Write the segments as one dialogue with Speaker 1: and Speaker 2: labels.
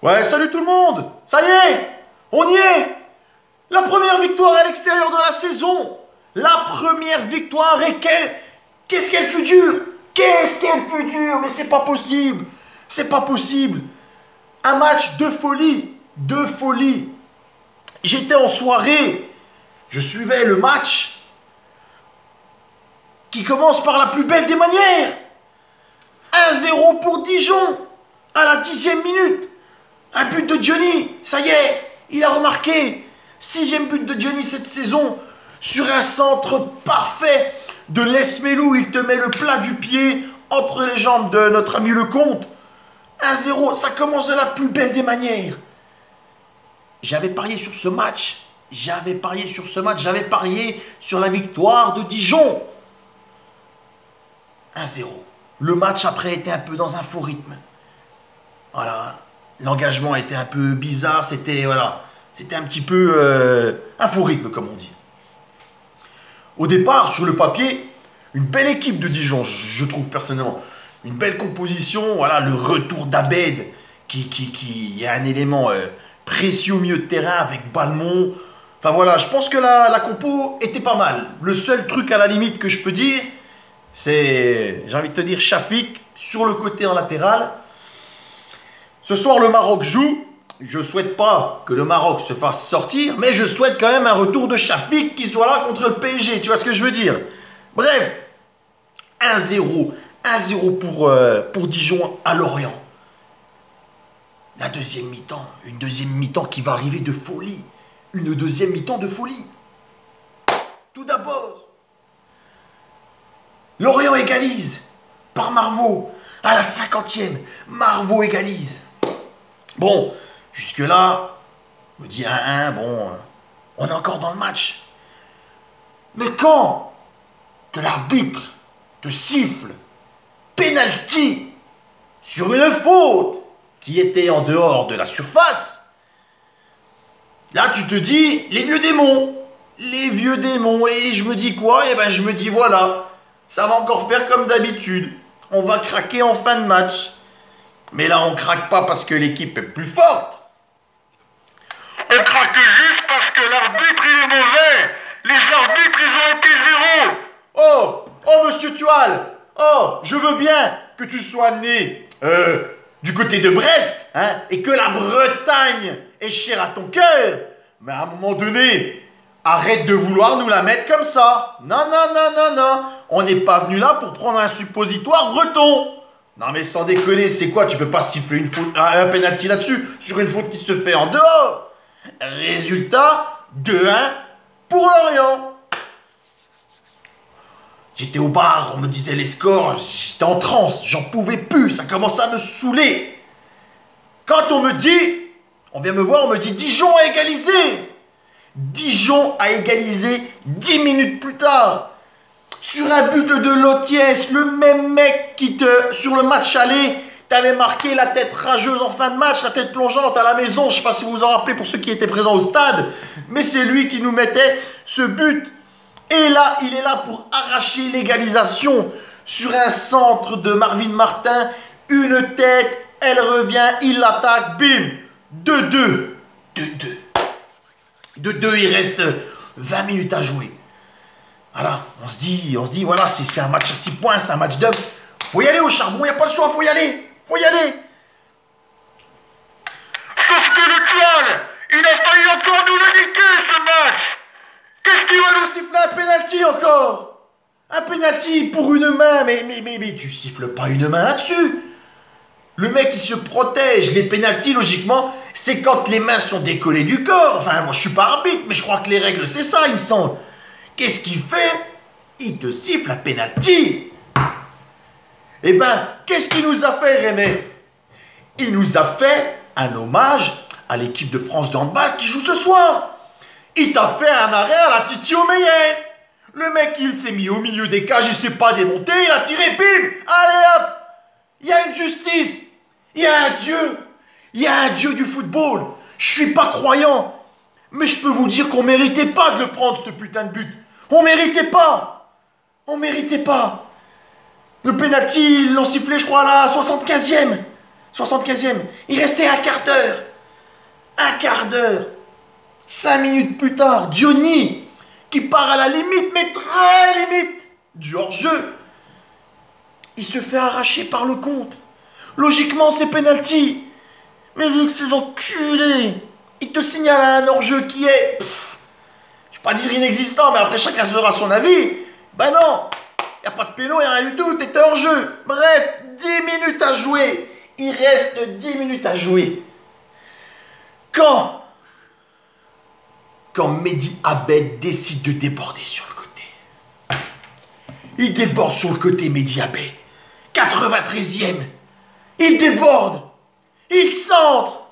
Speaker 1: Ouais, salut tout le monde! Ça y est! On y est! La première victoire à l'extérieur de la saison! La première victoire et qu'est-ce qu'elle fut dure! Qu'est-ce qu'elle fut dure! Mais c'est pas possible! C'est pas possible! Un match de folie! De folie! J'étais en soirée, je suivais le match qui commence par la plus belle des manières! 1-0 pour Dijon à la 10e minute! Un but de Johnny, ça y est, il a remarqué. 6e but de Johnny cette saison, sur un centre parfait de Lesmelou. Il te met le plat du pied entre les jambes de notre ami Lecomte. 1-0, ça commence de la plus belle des manières. J'avais parié sur ce match. J'avais parié sur la victoire de Dijon. 1-0. Le match après était un peu dans un faux rythme. Voilà. L'engagement était un peu bizarre, c'était un petit peu un faux rythme comme on dit. Au départ, sur le papier, une belle équipe de Dijon, je trouve personnellement. Une belle composition, voilà, le retour d'Abed, qui est un élément précieux au milieu de terrain avec Balmont. Enfin voilà, je pense que la compo était pas mal. Le seul truc à la limite que je peux dire, c'est, j'ai envie de te dire, Chafik sur le côté en latéral. Ce soir, le Maroc joue. Je ne souhaite pas que le Maroc se fasse sortir, mais je souhaite quand même un retour de Chafik qui soit là contre le PSG. Tu vois ce que je veux dire? Bref, 1-0. 1-0 pour Dijon à Lorient. La deuxième mi-temps. Une deuxième mi-temps qui va arriver de folie. Une deuxième mi-temps de folie. Tout d'abord, Lorient égalise par Marveau. À la 50e, Marveau égalise. Bon, jusque-là, je me dis 1-1, bon, on est encore dans le match. Mais quand que l'arbitre te siffle penalty sur une faute qui était en dehors de la surface, là tu te dis, les vieux démons, et je me dis quoi? Eh ben je me dis voilà, ça va encore faire comme d'habitude, on va craquer en fin de match. Mais là, on craque pas parce que l'équipe est plus forte.
Speaker 2: On craque juste parce que l'arbitre, il est mauvais. Les arbitres, ils ont été zéro.
Speaker 1: Oh, monsieur Tual. Oh, je veux bien que tu sois né du côté de Brest, hein, et que la Bretagne est chère à ton cœur. Mais à un moment donné, arrête de vouloir nous la mettre comme ça. Non. On n'est pas venu là pour prendre un suppositoire breton. Non mais sans déconner, c'est quoi? Tu peux pas siffler une faute, un penalty là-dessus, sur une faute qui se fait en dehors. Résultat, 2-1 pour Lorient. J'étais au bar, on me disait les scores, j'étais en transe, j'en pouvais plus, ça commençait à me saouler. Quand on vient me voir, on me dit Dijon a égalisé. Dijon a égalisé 10 minutes plus tard. Sur un but de Lotiès, le même mec qui sur le match aller, t'avait marqué la tête rageuse en fin de match, la tête plongeante à la maison. Je sais pas si vous vous en rappelez pour ceux qui étaient présents au stade, mais c'est lui qui nous mettait ce but. Et là, il est là pour arracher l'égalisation sur un centre de Marvin Martin. Une tête, elle revient, il l'attaque, bim, 2-2. 2-2, il reste 20 minutes à jouer. Voilà, on se dit, voilà, c'est un match à 6 points, c'est un match d'homme. Faut y aller au charbon, il n'y a pas le choix, faut y aller.
Speaker 2: Sauf que le Tual, il a failli encore nous le niquer, ce match.
Speaker 1: Qu'est-ce qu'il va nous siffler un penalty encore? Un penalty pour une main, mais tu siffles pas une main là-dessus. Le mec, il se protège. Les penaltys, logiquement, c'est quand les mains sont décollées du corps. Enfin, moi, je suis pas arbitre, mais je crois que les règles, c'est ça, il me semble. Qu'est-ce qu'il fait? Il te siffle un penalty. Eh ben, qu'est-ce qu'il nous a fait, René? Il nous a fait un hommage à l'équipe de France de handball qui joue ce soir. Il t'a fait un arrêt à la Titi Omeyer. Le mec, il s'est mis au milieu des cages, il s'est pas démonté, il a tiré, bim. Allez hop. Il y a une justice. Il y a un Dieu. Il y a un Dieu du football. Je suis pas croyant. Mais je peux vous dire qu'on méritait pas de le prendre, ce putain de but. On méritait pas. Le penalty, ils l'ont sifflé, je crois, à la 75e. 75e. Il restait un quart d'heure. Un quart d'heure. 5 minutes plus tard, Diony, qui part à la limite, mais très limite, du hors-jeu. Il se fait arracher par le compte. Logiquement, c'est penalty. Mais vu que ces enculés, ils te signalent un hors-jeu qui est... je vais pas dire inexistant, mais après chacun se fera son avis. Ben non, il n'y a pas de péno, il n'y a rien du tout, t'étais hors-jeu. Bref, 10 minutes à jouer. Il reste 10 minutes à jouer. Quand Mehdi Abeid décide de déborder sur le côté. Il déborde sur le côté, Mehdi Abeid. 93e. Il déborde. Il centre.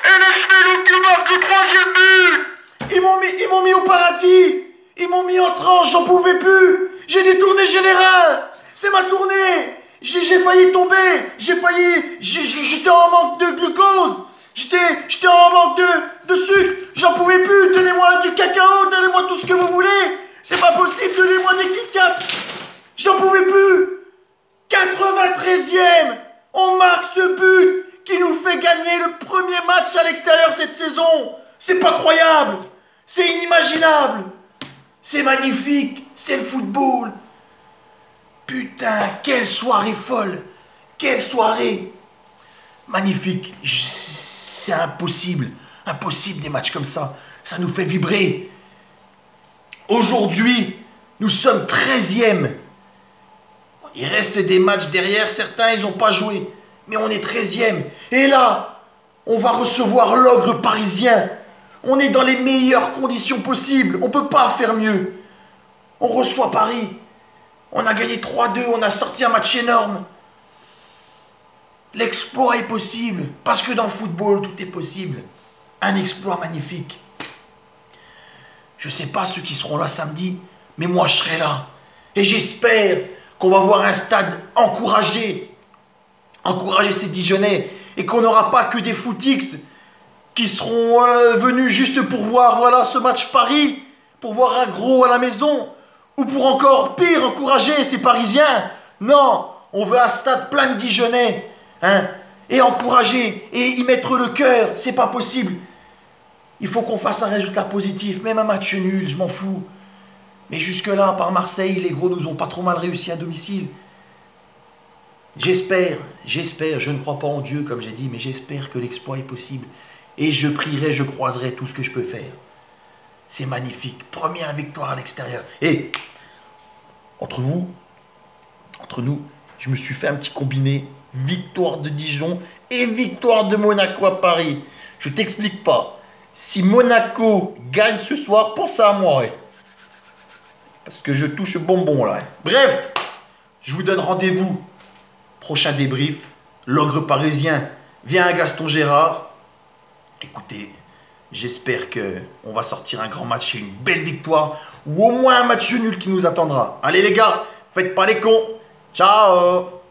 Speaker 2: LS qui marque le 3e but.
Speaker 1: Ils m'ont mis au paradis. Ils m'ont mis en tranche, j'en pouvais plus. J'ai des tournées générales. C'est ma tournée. J'ai failli tomber. J'étais en manque de glucose. J'étais en manque de sucre. J'en pouvais plus. Donnez-moi du cacao. Donnez-moi tout ce que vous voulez. C'est pas possible. Donnez-moi des Kit Kat. J'en pouvais plus. 93e. On marque ce but qui nous fait gagner le premier match à l'extérieur cette saison. C'est pas croyable. C'est inimaginable. C'est magnifique. C'est le football. Putain, quelle soirée folle. Quelle soirée. Magnifique. C'est impossible. Impossible des matchs comme ça. Ça nous fait vibrer. Aujourd'hui, nous sommes 13e. Il reste des matchs derrière. Certains, ils n'ont pas joué. Mais on est 13e. Et là, on va recevoir l'ogre parisien. On est dans les meilleures conditions possibles. On ne peut pas faire mieux. On reçoit Paris. On a gagné 3-2. On a sorti un match énorme. L'exploit est possible. Parce que dans le football, tout est possible. Un exploit magnifique. Je ne sais pas ceux qui seront là samedi. Mais moi, je serai là. Et j'espère qu'on va voir un stade encouragé. Encourager ces Dijonais. Et qu'on n'aura pas que des footix qui seront venus juste pour voir voilà, ce match Paris. Pour voir un gros à la maison. Ou pour encore pire, encourager ces Parisiens. Non, on veut un stade plein de Dijonais. Hein, et encourager, et y mettre le cœur. C'est pas possible. Il faut qu'on fasse un résultat positif. Même un match nul, je m'en fous. Mais jusque-là, par Marseille, les gros nous ont pas trop mal réussi à domicile. J'espère, je ne crois pas en Dieu, comme j'ai dit, mais j'espère que l'exploit est possible. Et je prierai, je croiserai tout ce que je peux faire. C'est magnifique. Première victoire à l'extérieur. Et, entre nous, je me suis fait un petit combiné. Victoire de Dijon et victoire de Monaco à Paris. Je t'explique pas. Si Monaco gagne ce soir, pense à moi. Parce que je touche bonbon là. Bref, je vous donne rendez-vous. Prochain débrief. L'ogre parisien vient à Gaston Gérard. Écoutez, j'espère qu'on va sortir un grand match et une belle victoire. Ou au moins un match nul qui nous attendra. Allez les gars, faites pas les cons. Ciao.